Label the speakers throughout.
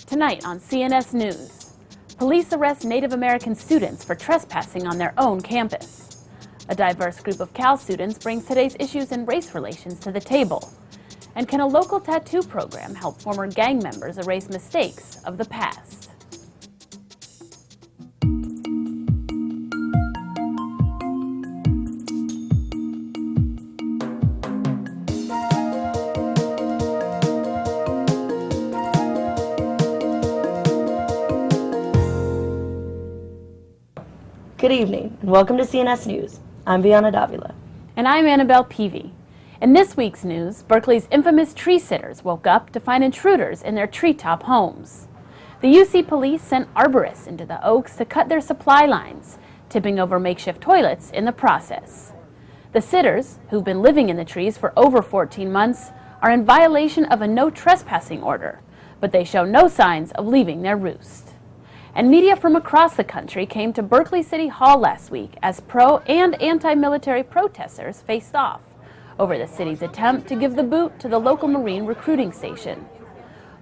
Speaker 1: Tonight on CNS News, police arrest Native American students for trespassing on their own campus. A diverse group of Cal students brings today's issues in race relations to the table. And can a local tattoo program help former gang members erase mistakes of the past?
Speaker 2: Good evening, and welcome to CNS News. I'm Viana Davila.
Speaker 1: And I'm Annabelle Peavy. In this week's news, Berkeley's infamous tree sitters woke up to find intruders in their treetop homes. The UC police sent arborists into the oaks to cut their supply lines, tipping over makeshift toilets in the process. The sitters, who've been living in the trees for over 14 months, are in violation of a no trespassing order, but they show no signs of leaving their roost. And media from across the country came to Berkeley City Hall last week as pro- and anti-military protesters faced off over the city's attempt to give the boot to the local Marine recruiting station.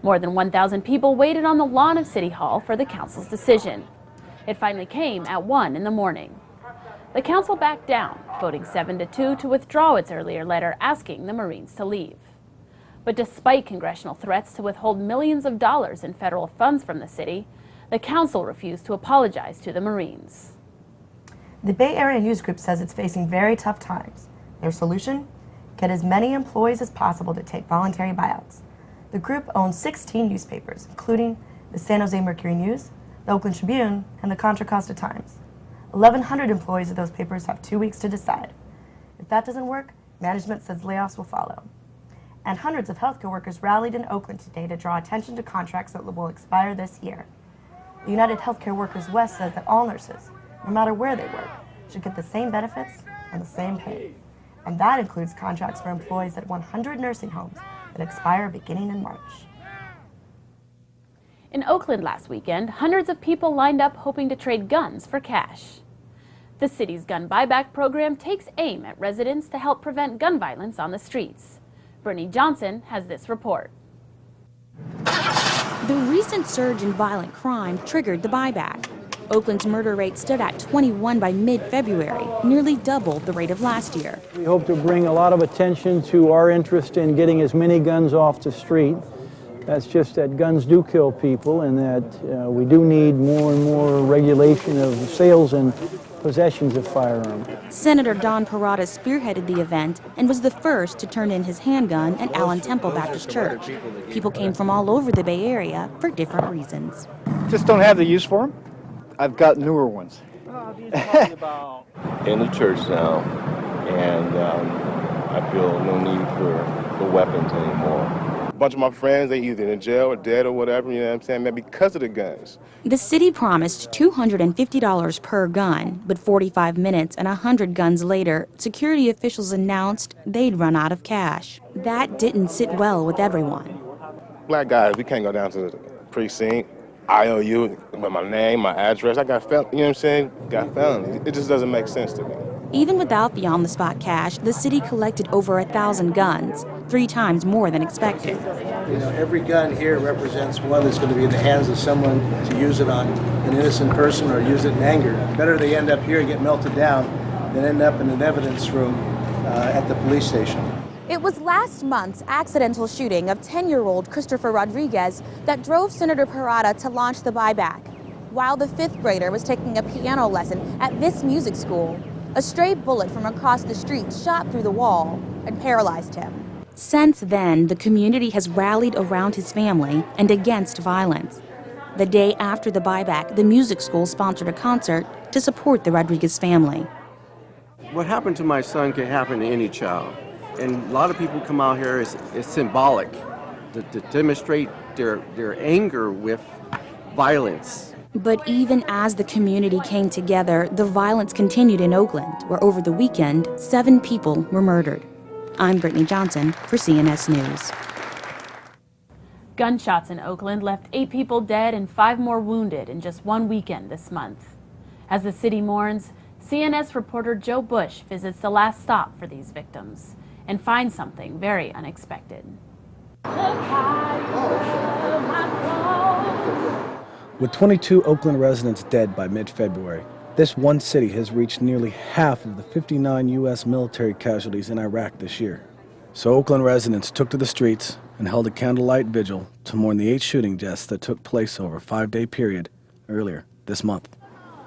Speaker 1: More than 1,000 people waited on the lawn of City Hall for the council's decision. It finally came at 1 in the morning. The council backed down, voting 7-2 to withdraw its earlier letter asking the Marines to leave. But despite congressional threats to withhold millions of dollars in federal funds from the city, the council refused to apologize to the Marines.
Speaker 2: The Bay Area News Group says it's facing very tough times. Their solution? Get as many employees as possible to take voluntary buyouts. The group owns 16 newspapers, including the San Jose Mercury News, the Oakland Tribune, and the Contra Costa Times. 1,100 employees of those papers have 2 weeks to decide. If that doesn't work, management says layoffs will follow. And hundreds of healthcare workers rallied in Oakland today to draw attention to contracts that will expire this year. The United Healthcare Workers West says that all nurses, no matter where they work, should get the same benefits and the same pay. And that includes contracts for employees at 100 nursing homes that expire beginning in March.
Speaker 1: In Oakland last weekend, hundreds of people lined up hoping to trade guns for cash. The city's gun buyback program takes aim at residents to help prevent gun violence on the streets. Brittany Johnson has this report.
Speaker 3: The recent surge in violent crime triggered the buyback. Oakland's murder rate stood at 21 by mid-February, nearly double the rate of last year.
Speaker 4: We hope to bring a lot of attention to our interest in getting as many guns off the street. That's just that guns do kill people, and that we do need more and more regulation of sales and possessions of firearms.
Speaker 3: Senator Don Parada spearheaded the event and was the first to turn in his handgun at Allen Temple Baptist Church. People came from all over the Bay Area for different reasons.
Speaker 5: Just don't have the use for them. I've got newer ones.
Speaker 6: In the church now, and I feel no need for weapons anymore.
Speaker 7: A bunch of my friends, they either in jail or dead or whatever, you know what I'm saying, because of the guns.
Speaker 3: The city promised $250 per gun, but 45 minutes and 100 guns later, security officials announced they'd run out of cash. That didn't sit well with everyone.
Speaker 7: Black guys, we can't go down to the precinct, IOU, with my name, my address. I got you know what I'm saying? Got felonies. It just doesn't make sense to me.
Speaker 3: Even without the on-the-spot cash, the city collected over 1,000 guns, 3 times more than expected.
Speaker 8: You know, every gun here represents one that's going to be in the hands of someone to use it on an innocent person or use it in anger. Better they end up here and get melted down than end up in an evidence room at the police station.
Speaker 3: It was last month's accidental shooting of 10-year-old Christopher Rodriguez that drove Senator Parada to launch the buyback. While the 5th grader was taking a piano lesson at this music school, a stray bullet from across the street shot through the wall and paralyzed him. Since then, the community has rallied around his family and against violence. The day after the buyback, the music school sponsored a concert to support the Rodriguez family.
Speaker 9: What happened to my son can happen to any child. And a lot of people come out here, it's symbolic to demonstrate their anger with violence.
Speaker 3: But even as the community came together, the violence continued in Oakland, where over the weekend, 7 people were murdered. I'm Brittany Johnson for CNS News.
Speaker 1: Gunshots in Oakland left 8 people dead and 5 more wounded in just one weekend this month. As the city mourns, CNS reporter Joe Bush visits the last stop for these victims and finds something very unexpected. Look high, my
Speaker 10: With 22 Oakland residents dead by mid-February, this one city has reached nearly half of the 59 U.S. military casualties in Iraq this year. So Oakland residents took to the streets and held a candlelight vigil to mourn the 8 shooting deaths that took place over a 5-day period earlier this month.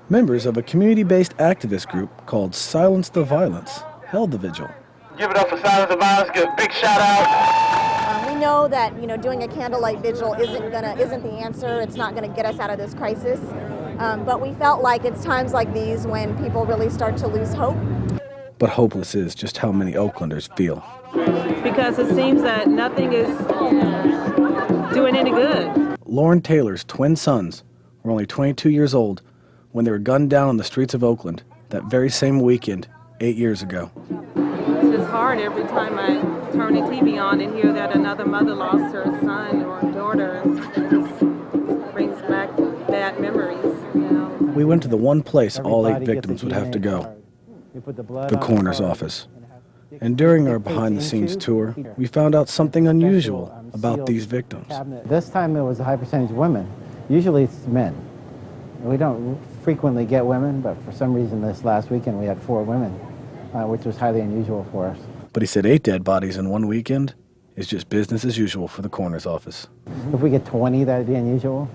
Speaker 10: Members of a community-based activist group called Silence the Violence held the vigil.
Speaker 11: Give it up for Silence the Violence. Give a big shout out.
Speaker 12: We know that doing a candlelight vigil isn't the answer. It's not going to get us out of this crisis. But we felt like it's times like these when people really start to lose hope.
Speaker 10: But hopeless is just how many Oaklanders feel.
Speaker 13: Because it seems that nothing is doing any good.
Speaker 10: Lauren Taylor's twin sons were only 22 years old when they were gunned down on the streets of Oakland that very same weekend 8 years ago.
Speaker 13: It's just hard every time I turn the TV on and hear that another mother lost her son or daughter. It just brings back bad memories.
Speaker 10: We went to the one place all 8 victims would have to go, the coroner's office. And during our behind-the-scenes tour, we found out something unusual about these victims.
Speaker 14: This time it was a high percentage of women. Usually it's men. We don't frequently get women, but for some reason this last weekend we had 4 women, which was highly unusual for us.
Speaker 10: But he said 8 dead bodies in one weekend is just business as usual for the coroner's office.
Speaker 14: If we get 20, that'd be unusual.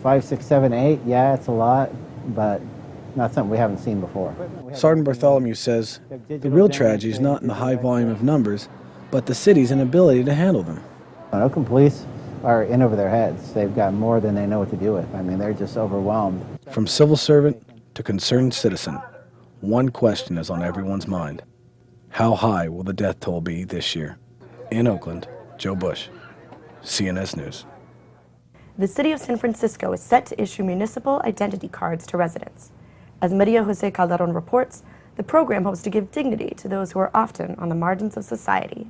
Speaker 14: 5, 6, 7, 8, yeah, it's a lot, but not something we haven't seen before.
Speaker 10: Sergeant Bartholomew says the real tragedy is not in the high volume of numbers, but the city's inability to handle them.
Speaker 14: Oakland police are in over their heads. They've got more than they know what to do with. I mean, they're just overwhelmed.
Speaker 10: From civil servant to concerned citizen, one question is on everyone's mind. How high will the death toll be this year? In Oakland, Joe Bush, CNS News.
Speaker 2: The city of San Francisco is set to issue municipal identity cards to residents. As Maria Jose Calderon reports, the program hopes to give dignity to those who are often on the margins of society.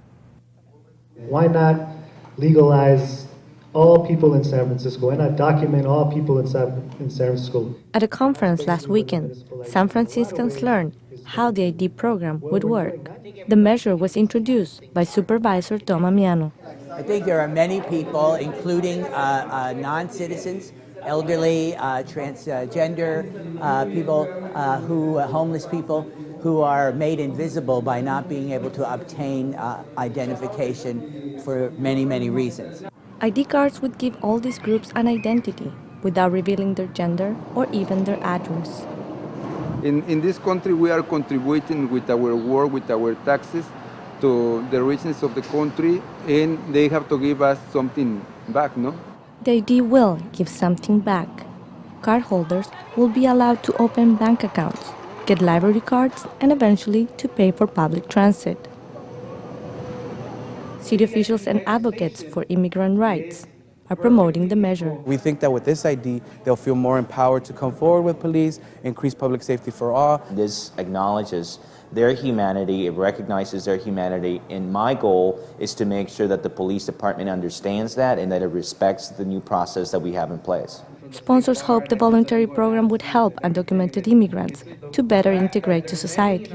Speaker 15: Why not legalize all people in San Francisco? Why not document all people in San Francisco?
Speaker 16: At a conference last weekend, San Franciscans learned how the ID program would work. The measure was introduced by Supervisor Tom Amiano.
Speaker 17: I think there are many people, including non-citizens, elderly, transgender people, homeless people, who are made invisible by not being able to obtain identification for many, many reasons.
Speaker 16: ID cards would give all these groups an identity without revealing their gender or even their address.
Speaker 18: In this country, we are contributing with our work, with our taxes, to the richness of the country, and they have to give us something back, no?
Speaker 16: The ID will give something back. Cardholders will be allowed to open bank accounts, get library cards, and eventually to pay for public transit. City officials and advocates for immigrant rights are promoting the measure.
Speaker 19: We think that with this ID, they'll feel more empowered to come forward with police, increase public safety for all.
Speaker 20: This acknowledges their humanity, it recognizes their humanity, and my goal is to make sure that the police department understands that and that it respects the new process that we have in place.
Speaker 16: Sponsors hope the voluntary program would help undocumented immigrants to better integrate to society.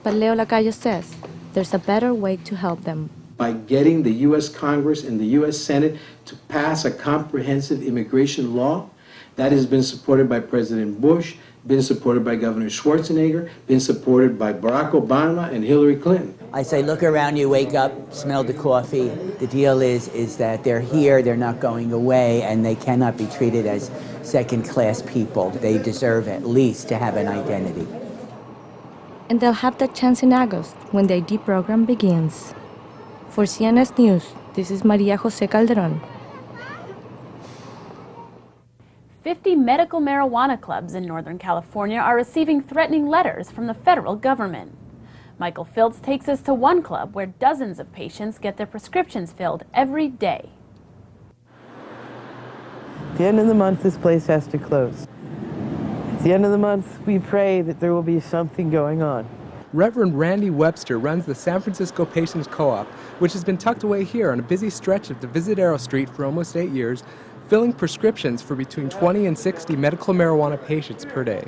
Speaker 16: But Leo Lacayo says there's a better way to help them.
Speaker 8: By getting the U.S. Congress and the U.S. Senate to pass a comprehensive immigration law that has been supported by President Bush, been supported by Governor Schwarzenegger, been supported by Barack Obama and Hillary Clinton.
Speaker 17: I say, look around you, wake up, smell the coffee. The deal is that they're here, they're not going away, and they cannot be treated as second-class people. They deserve at least to have an identity.
Speaker 16: And they'll have that chance in August when the ID program begins. For CNS News, this is Maria Jose Calderon.
Speaker 1: 50 medical marijuana clubs in Northern California are receiving threatening letters from the federal government. Michael Fields takes us to one club where dozens of patients get their prescriptions filled every day.
Speaker 21: At the end of the month, this place has to close. At the end of the month, we pray that there will be something going on.
Speaker 22: Reverend Randy Webster runs the San Francisco Patients Co-op, which has been tucked away here on a busy stretch of Divisadero Street for almost 8 years, filling prescriptions for between 20 and 60 medical marijuana patients per day.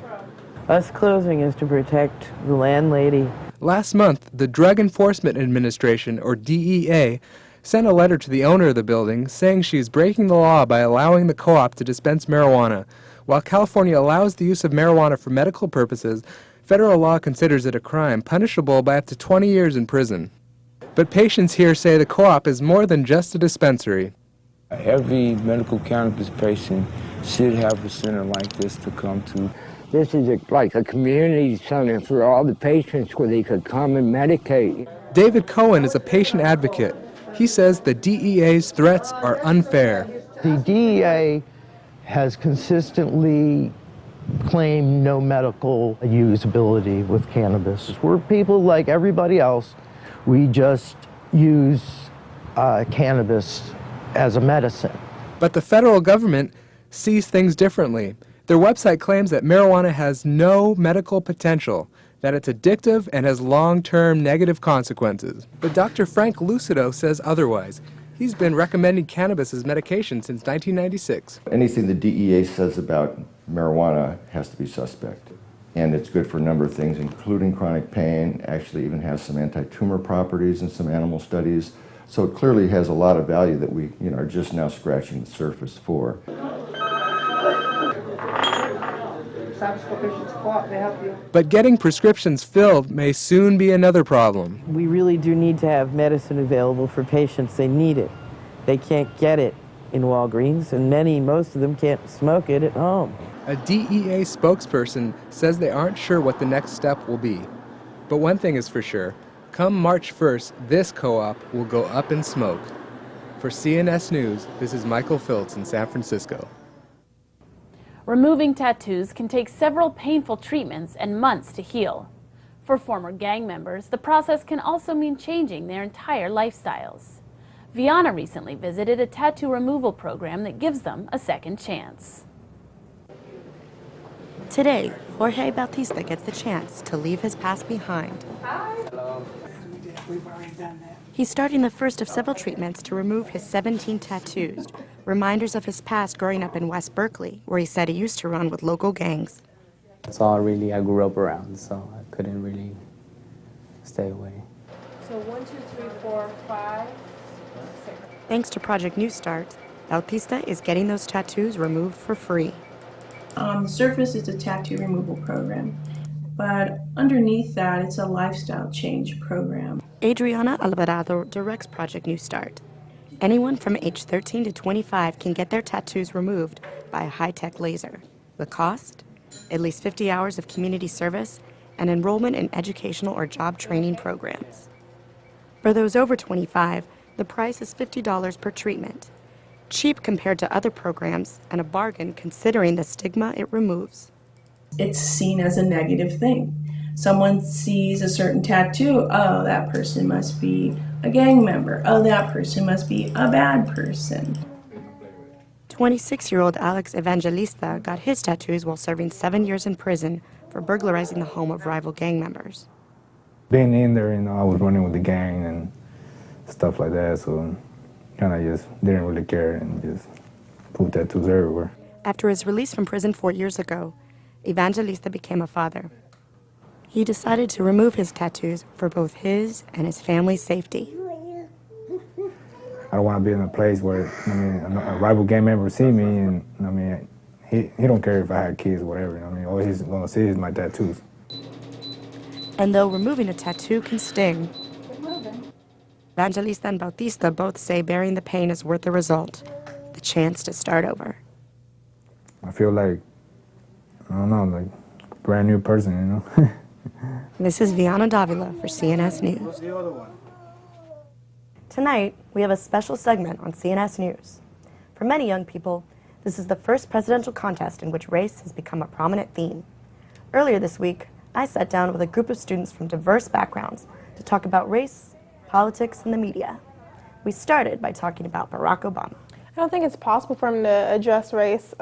Speaker 21: Us closing is to protect the landlady.
Speaker 22: Last month, the Drug Enforcement Administration, or DEA, sent a letter to the owner of the building saying she is breaking the law by allowing the co-op to dispense marijuana. While California allows the use of marijuana for medical purposes, federal law considers it a crime, punishable by up to 20 years in prison. But patients here say the co-op is more than just a dispensary.
Speaker 4: Every medical cannabis patient should have a center like this to come to.
Speaker 5: This is like a community center for all the patients where they could come and medicate.
Speaker 22: David Cohen is a patient advocate. He says the DEA's threats are unfair.
Speaker 23: The DEA has consistently claimed no medical usability with cannabis. We're people like everybody else. We just use cannabis as a medicine.
Speaker 22: But the federal government sees things differently. Their website claims that marijuana has no medical potential, that it's addictive and has long-term negative consequences. But Dr. Frank Lucido says otherwise. He's been recommending cannabis as medication since 1996.
Speaker 24: Anything the DEA says about marijuana has to be suspect. And it's good for a number of things, including chronic pain, actually even has some anti-tumor properties in some animal studies. So it clearly has a lot of value that we are just now scratching the surface for.
Speaker 22: But getting prescriptions filled may soon be another problem.
Speaker 21: We really do need to have medicine available for patients. They need it. They can't get it in Walgreens, and most of them can't smoke it at home.
Speaker 22: A DEA spokesperson says they aren't sure what the next step will be. But one thing is for sure, come March 1st, this co-op will go up in smoke. For CNS News, this is Michael Filtz in San Francisco.
Speaker 1: Removing tattoos can take several painful treatments and months to heal. For former gang members, the process can also mean changing their entire lifestyles. Viana recently visited a tattoo removal program that gives them a second chance.
Speaker 25: Today, Jorge Bautista gets the chance to leave his past behind. He's starting the first of several treatments to remove his 17 tattoos, reminders of his past growing up in West Berkeley, where he said he used to run with local gangs.
Speaker 26: That's all really I grew up around, so I couldn't really stay away.
Speaker 27: So 1, 2, 3, 4, 5, 6.
Speaker 25: Thanks to Project New Start, Bautista is getting those tattoos removed for free.
Speaker 27: On the surface, it's a tattoo removal program, but underneath that, it's a lifestyle change program.
Speaker 25: Adriana Alvarado directs Project New Start. Anyone from age 13 to 25 can get their tattoos removed by a high-tech laser. The cost? At least 50 hours of community service and enrollment in educational or job training programs. For those over 25, the price is $50 per treatment. Cheap compared to other programs and a bargain considering the stigma it removes.
Speaker 27: It's seen as a negative thing. Someone sees a certain tattoo, oh, that person must be a gang member. Oh, that person must be a bad person.
Speaker 25: 26-year-old Alex Evangelista got his tattoos while serving 7 years in prison for burglarizing the home of rival gang members.
Speaker 28: Being in there, I was running with the gang and stuff like that, so kind of just didn't really care and just put tattoos everywhere.
Speaker 25: After his release from prison 4 years ago, Evangelista became a father. He decided to remove his tattoos for both his and his family's safety.
Speaker 28: I don't want to be in a place where, a rival gang member see me and, he don't care if I had kids or whatever, all he's going to see is my tattoos.
Speaker 25: And though removing a tattoo can sting, Evangelista and Bautista both say bearing the pain is worth the result, the chance to start over.
Speaker 28: I feel like, like a brand new person,
Speaker 25: This is Viana Davila for CNS News.
Speaker 2: Tonight, we have a special segment on CNS News. For many young people, this is the first presidential contest in which race has become a prominent theme. Earlier this week, I sat down with a group of students from diverse backgrounds to talk about race, politics, and the media. We started by talking about Barack Obama.
Speaker 29: I don't think it's possible for him to address race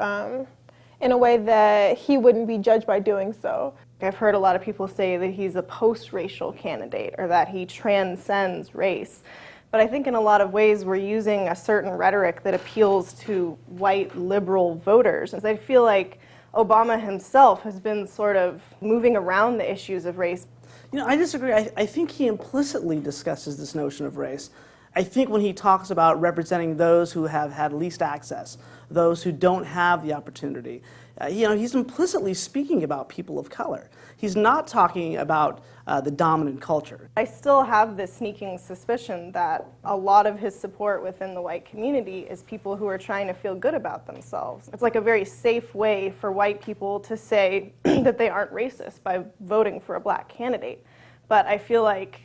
Speaker 29: in a way that he wouldn't be judged by doing so. I've heard a lot of people say that he's a post-racial candidate or that he transcends race. But I think in a lot of ways we're using a certain rhetoric that appeals to white liberal voters. And I feel like Obama himself has been sort of moving around the issues of race.
Speaker 30: I disagree. I think he implicitly discusses this notion of race.
Speaker 3: I think when he talks about representing those who have had least access, those who don't have the opportunity, he's implicitly speaking about people of color. He's not talking about the dominant culture.
Speaker 29: I still have this sneaking suspicion that a lot of his support within the white community is people who are trying to feel good about themselves. It's like a very safe way for white people to say that they aren't racist by voting for a black candidate. But I feel like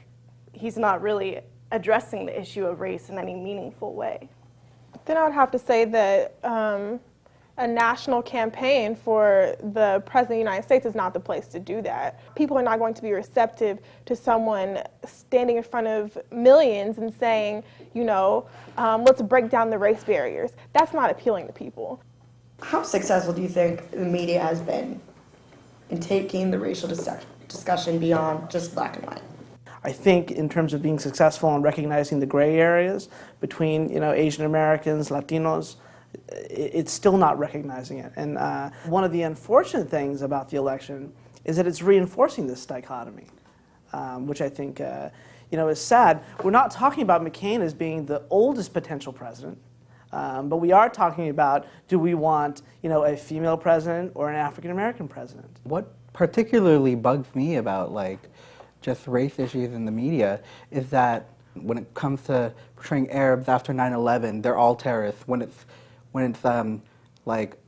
Speaker 29: he's not really addressing the issue of race in any meaningful way. Then I would have to say that a national campaign for the President of the United States is not the place to do that. People are not going to be receptive to someone standing in front of millions and saying, let's break down the race barriers. That's not appealing to people.
Speaker 2: How successful do you think the media has been in taking the racial discussion beyond just black and white?
Speaker 3: I think in terms of being successful in recognizing the gray areas between Asian Americans, Latinos, it's still not recognizing it. And one of the unfortunate things about the election is that it's reinforcing this dichotomy, which I think is sad. We're not talking about McCain as being the oldest potential president, but we are talking about, do we want a female president or an African American president?
Speaker 6: What particularly bugs me about just race issues in the media is that when it comes to portraying Arabs after 9/11, they're all terrorists. When it's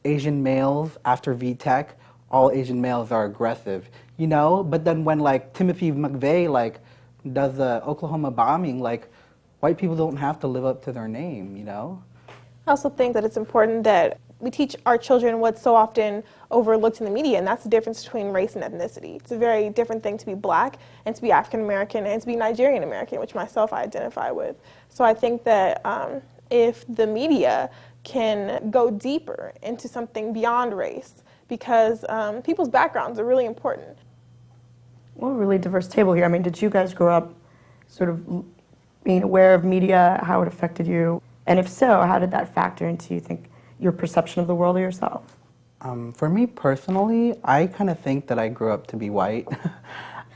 Speaker 6: Asian males after VTech, all Asian males are aggressive, But then when Timothy McVeigh does the Oklahoma bombing, white people don't have to live up to their name,
Speaker 29: I also think that it's important that we teach our children what's so often overlooked in the media, and that's the difference between race and ethnicity. It's a very different thing to be black and to be African American and to be Nigerian American, which myself I identify with. So I think that if the media can go deeper into something beyond race, because people's backgrounds are really important.
Speaker 2: Well, a really diverse table here. I mean, did you guys grow up sort of being aware of media, how it affected you? And if so, how did that factor into, you think, your perception of the world or yourself?
Speaker 6: For me personally, I kind of think that I grew up to be white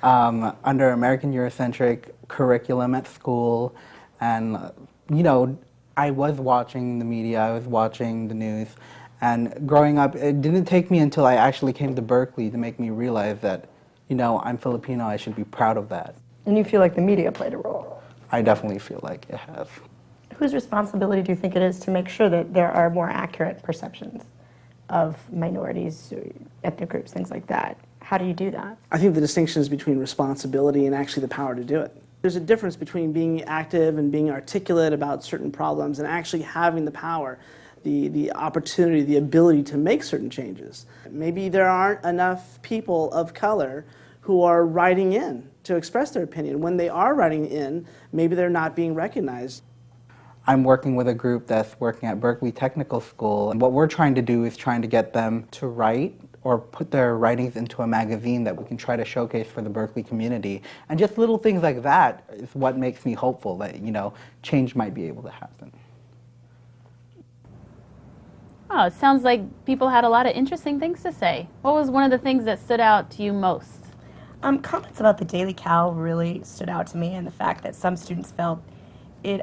Speaker 6: under American Eurocentric curriculum at school. And, I was watching the media, I was watching the news. And growing up, it didn't take me until I actually came to Berkeley to make me realize that, I'm Filipino, I should be proud of that.
Speaker 2: And you feel like the media played a role?
Speaker 6: I definitely feel like it has.
Speaker 2: Whose responsibility do you think it is to make sure that there are more accurate perceptions of minorities, ethnic groups, things like that? How do you do that?
Speaker 3: I think the distinction is between responsibility and actually the power to do it. There's a difference between being active and being articulate about certain problems and actually having the power, the opportunity, the ability to make certain changes. Maybe there aren't enough people of color who are writing in to express their opinion. When they are writing in, maybe they're not being recognized.
Speaker 6: I'm working with a group that's working at Berkeley Technical School, and what we're trying to do is trying to get them to write or put their writings into a magazine that we can try to showcase for the Berkeley community. And just little things like that is what makes me hopeful that, change might be able to happen.
Speaker 1: Oh, it sounds like people had a lot of interesting things to say. What was one of the things that stood out to you most?
Speaker 2: Comments about the Daily Cal really stood out to me, and the fact that some students felt it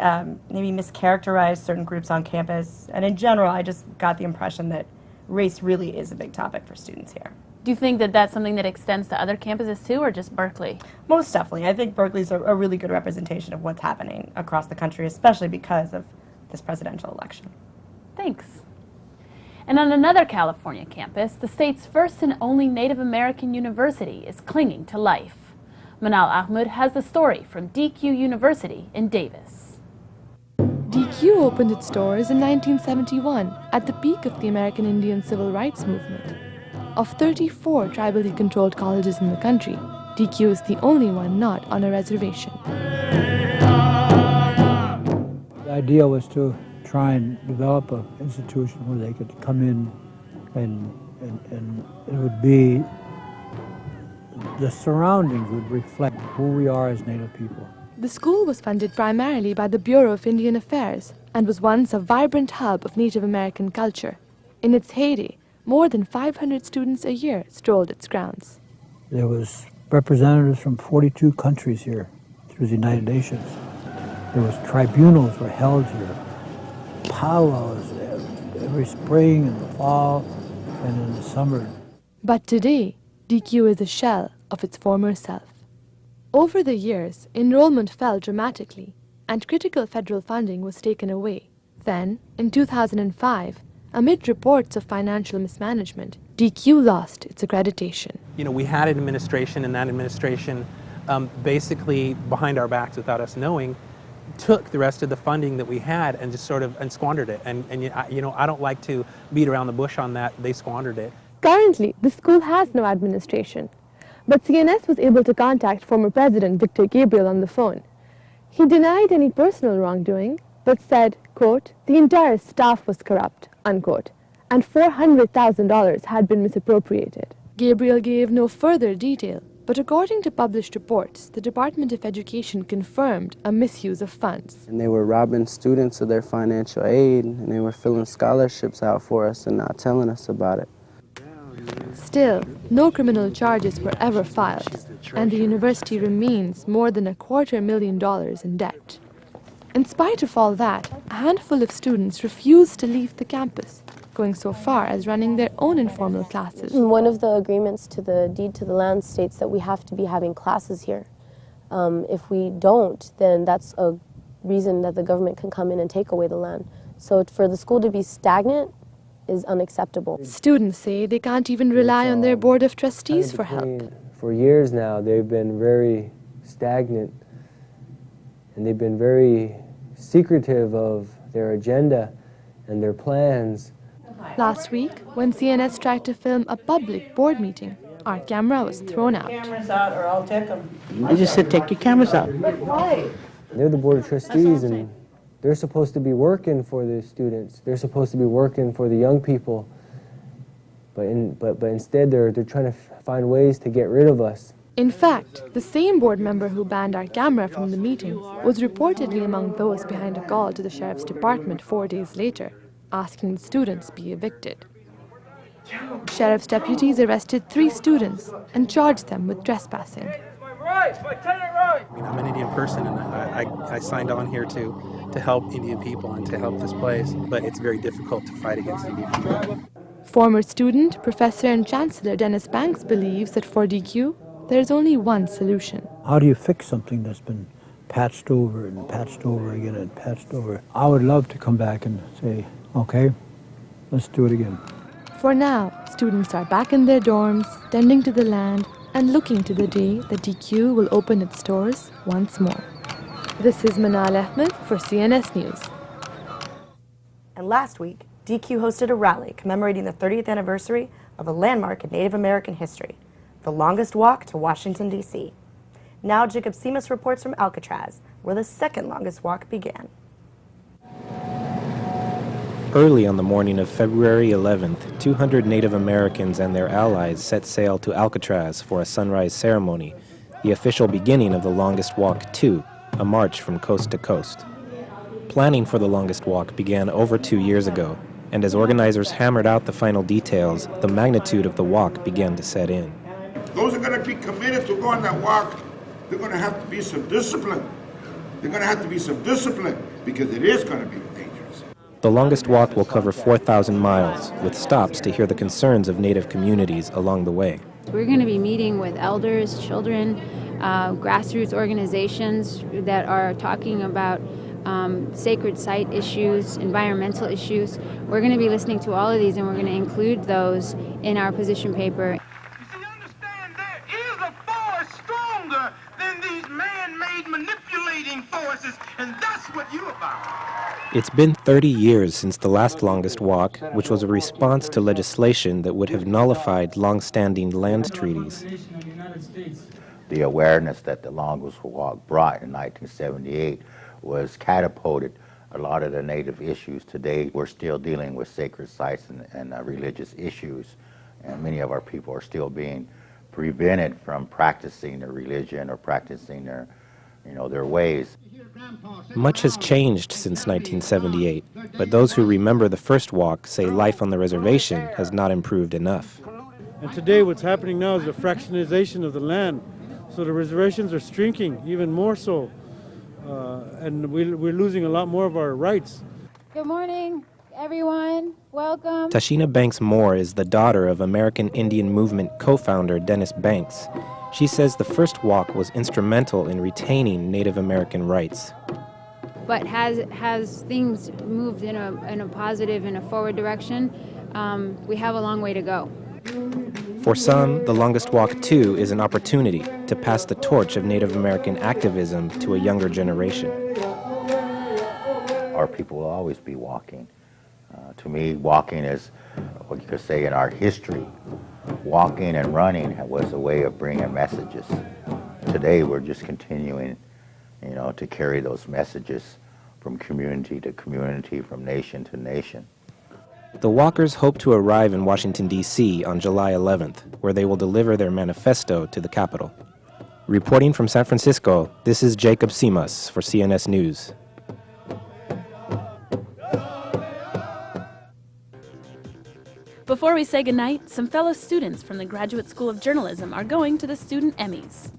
Speaker 2: maybe mischaracterized certain groups on campus. And in general, I just got the impression that race really is a big topic for students here.
Speaker 1: Do you think that that's something that extends to other campuses too, or just Berkeley?
Speaker 2: Most definitely. I think Berkeley's a really good representation of what's happening across the country, especially because of this presidential election.
Speaker 1: Thanks. And on another California campus, the state's first and only Native American university is clinging to life. Manal Ahmed has the story from DQ University in Davis.
Speaker 16: DQ opened its doors in 1971 at the peak of the American Indian Civil Rights Movement. Of 34 tribally controlled colleges in the country, DQ is the only one not on a reservation.
Speaker 7: The idea was to try and develop an institution where they could come in and it would be, the surroundings would reflect who we are as Native people.
Speaker 16: The school was funded primarily by the Bureau of Indian Affairs and was once a vibrant hub of Native American culture. In its heyday, more than 500 students a year strolled its grounds.
Speaker 7: There was representatives from 42 countries here through the United Nations. There was tribunals were held here, powwows every spring and the fall and in the summer.
Speaker 16: But today, DQ is a shell of its former self. Over the years, enrollment fell dramatically, and critical federal funding was taken away. Then, in 2005, amid reports of financial mismanagement, DQ lost its accreditation.
Speaker 9: You know, we had an administration, and that administration basically, behind our backs without us knowing, took the rest of the funding that we had and just sort of squandered it. And you know, I don't like to beat around the bush on that. They squandered it.
Speaker 16: Currently, the school has no administration, but CNS was able to contact former President Victor Gabriel on the phone. He denied any personal wrongdoing, but said, quote, the entire staff was corrupt, unquote, and $400,000 had been misappropriated. Gabriel gave no further detail, but according to published reports, the Department of Education confirmed a misuse of funds.
Speaker 10: And they were robbing students of their financial aid, and they were filling scholarships out for us and not telling us about it.
Speaker 16: Still, no criminal charges were ever filed, and the university remains more than $250,000 in debt. In spite of all that, a handful of students refused to leave the campus, going so far as running their own informal classes.
Speaker 11: One of the agreements to the deed to the land states that we have to be having classes here. If we don't, then that's a reason that the government can come in and take away the land. So for the school to be stagnant is unacceptable.
Speaker 16: Students say they can't even rely on their board of trustees for help.
Speaker 12: For years now, they've been very stagnant, and they've been very secretive of their agenda and their plans.
Speaker 16: Last week, when CNS tried to film a public board meeting, our camera was thrown out.
Speaker 13: Cameras out or I'll take them.
Speaker 12: I just said, take your cameras out.
Speaker 13: Why?
Speaker 12: They're the board of trustees, and they're supposed to be working for the students. They're supposed to be working for the young people. But instead, they're trying to find ways to get rid of us.
Speaker 16: In fact, the same board member who banned our camera from the meeting was reportedly among those behind a call to the sheriff's department 4 days later, asking the students be evicted. Sheriff's deputies arrested 3 students and charged them with trespassing.
Speaker 9: I'm an Indian person, and I signed on here to help Indian people and to help this place, but it's very difficult to fight against Indian people.
Speaker 16: Former student, professor and chancellor Dennis Banks believes that for DQ, there's only one solution.
Speaker 7: How do you fix something that's been patched over and patched over again and patched over? I would love to come back and say, okay, let's do it again.
Speaker 16: For now, students are back in their dorms, tending to the land, and looking to the day that DQ will open its doors once more. This is Manal Ahmed for CNS News.
Speaker 2: And last week, DQ hosted a rally commemorating the 30th anniversary of a landmark in Native American history, the longest walk to Washington, D.C. Now Jacob Seamus reports from Alcatraz, where the second longest walk began.
Speaker 14: Early on the morning of February 11th, 200 Native Americans and their allies set sail to Alcatraz for a sunrise ceremony, the official beginning of the Longest Walk 2, a march from coast to coast. Planning for the Longest Walk began over 2 years ago, and as organizers hammered out the final details, the magnitude of the walk began to set in.
Speaker 15: Those are going to be committed to go on that walk. They're going to have to be some discipline. They're going to have to be some discipline because it is going to be dangerous.
Speaker 14: The Longest Walk will cover 4,000 miles, with stops to hear the concerns of Native communities along the way.
Speaker 18: We're going to be meeting with elders, children, grassroots organizations that are talking about sacred site issues, environmental issues. We're going to be listening to all of these, and we're going to include those in our position paper.
Speaker 15: Forces, and that's what you're about.
Speaker 14: It's been 30 years since the last Longest Walk, which was a response to legislation that would have nullified long-standing land treaties.
Speaker 19: The awareness that the Longest Walk brought in 1978 was catapulted a lot of the Native issues. Today, we're still dealing with sacred sites and religious issues, and many of our people are still being prevented from practicing their religion or practicing their ways.
Speaker 14: Much has changed since 1978, but those who remember the first walk say life on the reservation has not improved enough.
Speaker 30: And today what's happening now is a fractionization of the land. So the reservations are shrinking even more so. and we're losing a lot more of our rights.
Speaker 18: Good morning, everyone. Welcome.
Speaker 14: Tashina Banks Moore is the daughter of American Indian Movement co-founder Dennis Banks. She says the first walk was instrumental in retaining Native American rights.
Speaker 18: But has things moved in a positive and a forward direction? We have a long way to go.
Speaker 14: For some, the longest walk too is an opportunity to pass the torch of Native American activism to a younger generation.
Speaker 19: Our people will always be walking. To me, walking is what you could say in our history. Walking and running was a way of bringing messages. Today, we're just continuing, to carry those messages from community to community, from nation to nation.
Speaker 14: The walkers hope to arrive in Washington, D.C. on July 11th, where they will deliver their manifesto to the Capitol. Reporting from San Francisco, this is Jacob Simas for CNS News.
Speaker 1: Before we say goodnight, some fellow students from the Graduate School of Journalism are going to the Student Emmys.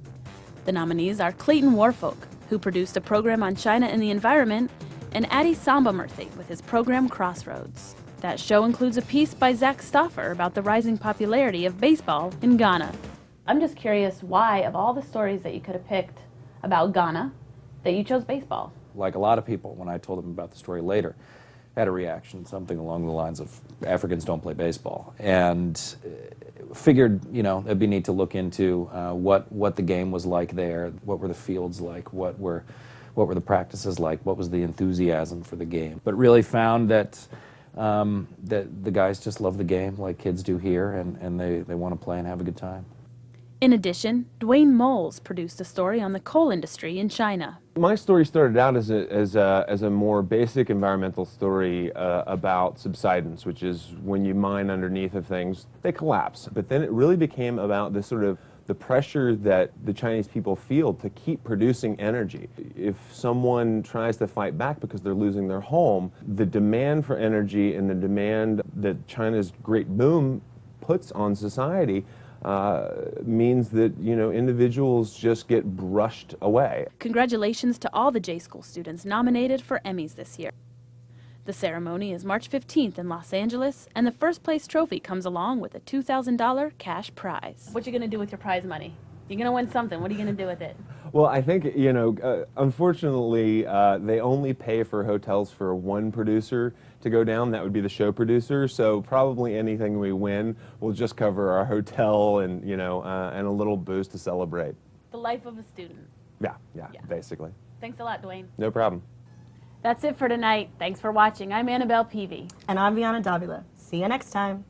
Speaker 1: The nominees are Clayton Warfolk, who produced a program on China and the environment, and Adi Sambamurthy with his program Crossroads. That show includes a piece by Zach Stoffer about the rising popularity of baseball in Ghana. I'm just curious why, of all the stories that you could have picked about Ghana, that you chose baseball.
Speaker 4: Like a lot of people, when I told them about the story later, had a reaction, something along the lines of Africans don't play baseball. And figured, it'd be neat to look into what the game was like there, what were the fields like, what were the practices like, what was the enthusiasm for the game. But really found that the guys just love the game like kids do here, and they want to play and have a good time.
Speaker 1: In addition, Dwayne Moles produced a story on the coal industry in China.
Speaker 5: My story started out as a more basic environmental story about subsidence, which is when you mine underneath of things, they collapse. But then it really became about this sort of the pressure that the Chinese people feel to keep producing energy. If someone tries to fight back because they're losing their home, the demand for energy and the demand that China's great boom puts on society means that, individuals just get brushed away.
Speaker 1: Congratulations to all the J-School students nominated for Emmys this year. The ceremony is March 15th in Los Angeles, and the first place trophy comes along with a $2,000 cash prize. What you gonna do with your prize money? You're gonna win something. What are you gonna do with it?
Speaker 5: Well, I think, unfortunately, they only pay for hotels for one producer to go down. That would be the show producer. So probably anything we win will just cover our hotel and, and a little booze to celebrate.
Speaker 1: The life of a student.
Speaker 5: Yeah, basically.
Speaker 1: Thanks a lot, Dwayne.
Speaker 5: No problem.
Speaker 1: That's it for tonight. Thanks for watching. I'm Annabelle Peavy.
Speaker 2: And I'm Viana Davila. See you next time.